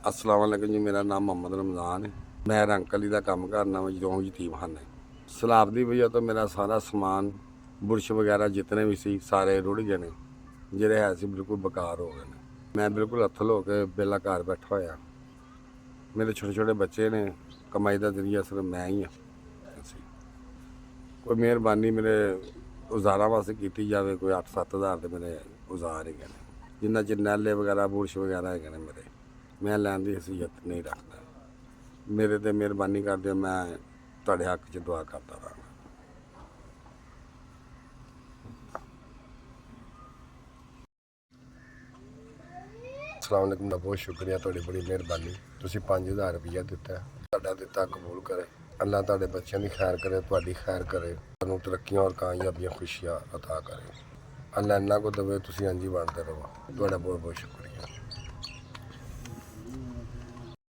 अस्सलाम वालेकुम जी। मेरा नाम मोहम्मद रमज़ान है। मैं रंगकली का काम करना वा जो यतीमखाना है। सैलाब की वजह तो मेरा सारा समान बुरश वगैरह जितने भी सी सारे रुड़ गए ने, ਜਿਹੜੇ ਹੈ ਸੀ बिल्कुल बेकार हो गए ने। मैं बिल्कुल हत्थल हो के बेला घर बैठा होया। मेरे छोटे छोटे बच्चे ने, कमाई का जरिया सिर्फ मैं ही हाँ। कोई मेहरबानी मेरे उजारा वास्ते की जाए, कोई 8-7 हज़ार के मेरे उजार है जिन्ना च नैले वगैरह बुरश वगैरह है मेरे, मैं लैन की हसीयत नहीं रखता। मेरे ते मेहरबानी कर दिओ, मैं तुहाडे हक च दुआ करता रहां। अस्सलाम वालेकुम दा बहुत शुक्रिया, तुहाडी बड़ी मेहरबानी। तुसीं 5000 रुपया दिता, तुहाडा दिता कबूल करे। अल्लाह तुहाडे बच्चों की खैर करे, तुहाडी खैर करे, तुहानूं तरक्कियां और कामयाबियां खुशियां अता करे। अल्लाह इन्ना को देवे, तुसीं इंज ही बनते रहो। तुहाडा बहुत बहुत शुक्रिया।